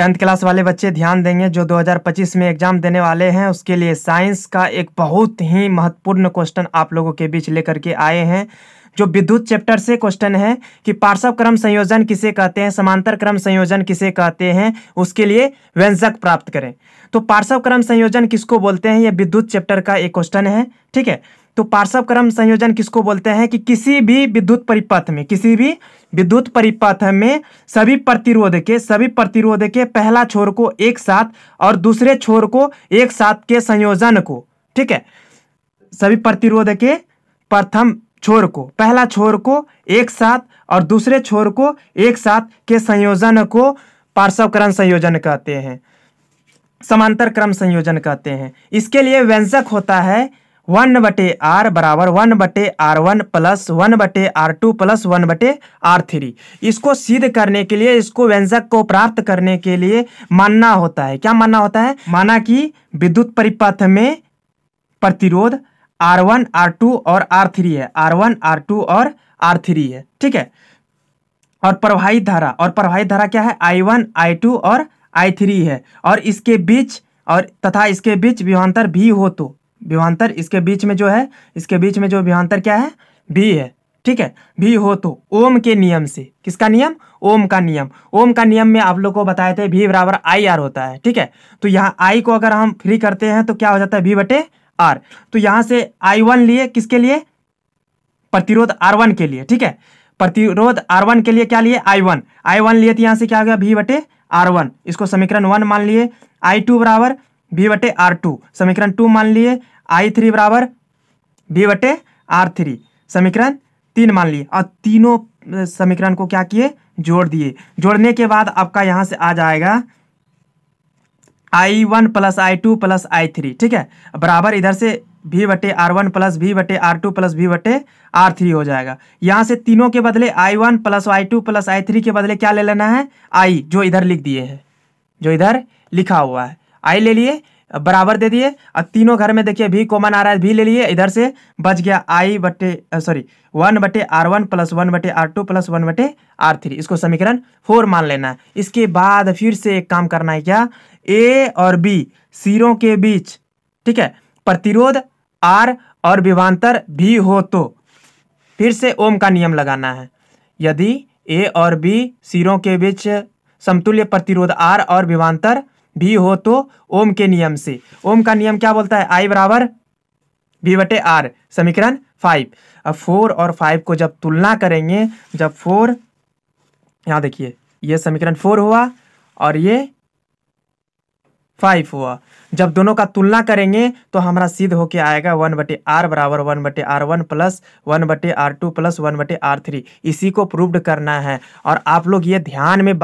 10th class वाले बच्चे ध्यान देंगे जो 2025 में एग्जाम देने वाले हैं, उसके लिए साइंस का एक बहुत ही महत्वपूर्ण क्वेश्चन आप लोगों के बीच लेकर के आए हैं। जो विद्युत चैप्टर से क्वेश्चन है कि पार्श्व क्रम संयोजन किसे कहते हैं, समांतर क्रम संयोजन किसे कहते हैं, उसके लिए व्यंजक प्राप्त करें। तो पार्श्व क्रम संयोजन किसको बोलते हैं, ये विद्युत चैप्टर का एक क्वेश्चन है। ठीक है, तो पार्श्व क्रम संयोजन किसको बोलते हैं कि किसी भी विद्युत परिपथ में सभी प्रतिरोध के पहला छोर को एक साथ और दूसरे छोर को एक साथ के संयोजन को, ठीक है, सभी प्रतिरोध के प्रथम छोर को, पहला छोर को एक साथ और दूसरे छोर को एक साथ के संयोजन को पार्श्व क्रम संयोजन कहते हैं, समांतर क्रम संयोजन कहते हैं। इसके लिए व्यंजक होता है 1/r बराबर 1/r1 plus 1/r2 plus 1/r3। इसको सिद्ध करने के लिए, इसको व्यंजक को प्राप्त करने के लिए मानना होता है, क्या मानना होता है, माना कि विद्युत परिपथ में प्रतिरोध R1 R2 और R3 है, R1 R2 और R3 है। ठीक है, और प्रवाहित धारा क्या है, I1 I2 और I3 है, और इसके बीच तथा इसके बीच विभवांतर भी हो तो विभवांतर इसके बीच में जो है, इसके बीच में जो विभवांतर क्या है, भी है। ठीक है, भी हो तो ओम के नियम से, किसका नियम, ओम का नियम। ओम का नियम में आप लोग को बताए थे V बराबर IR होता है। ठीक है, तो यहाँ I को अगर हम फ्री करते हैं तो क्या हो जाता है, V/R। तो यहाँ से I1 लिए, किसके लिए, प्रतिरोध R1 के लिए। ठीक है, प्रतिरोध R1 के लिए क्या लिए, I1 लिए, तो यहाँ से क्या हो गया, V/R1। इसको समीकरण 1 मान लिए। I2 बराबर V/R2 समीकरण 2 मान लिए। I3 बराबर V/R3 समीकरण 3 मान लिए, और तीनों समीकरण को क्या किए, जोड़ दिए। जोड़ने के बाद आपका यहाँ से आ जाएगा I1 plus I2 plus I3। ठीक है, बराबर इधर से V/R1 plus V/R2 plus V/R3 हो जाएगा। यहाँ से तीनों के बदले I1 plus I2 plus I3 के बदले क्या ले लेना है, I, जो इधर लिख दिए हैं, जो इधर लिखा हुआ है, I ले लिए, बराबर दे दिए। और तीनों घर में देखिए V कॉमन आ रहा है, V ले लिए, इधर से बच गया 1/R1 plus 1/R2 plus 1/R3। इसको समीकरण 4 मान लेना है। इसके बाद फिर से एक काम करना है, क्या, A और B सिरों के बीच, ठीक है, प्रतिरोध R और विभवांतर भी हो तो फिर से ओम का नियम लगाना है। यदि A और B सिरों के बीच समतुल्य प्रतिरोध R और विभवांतर भी हो तो ओम के नियम से, ओम का नियम क्या बोलता है, I बराबर V/R समीकरण 5। अब 4 और 5 को जब तुलना करेंगे, जब 4, यहाँ देखिए ये समीकरण 4 हुआ और ये 5 हुआ, जब दोनों का तुलना करेंगे तो हमारा सिद्ध होके आएगा 1/R बराबर 1/R1 plus 1/R2 plus 1/R3। इसी को प्रूव्ड करना है, और आप लोग ये ध्यान में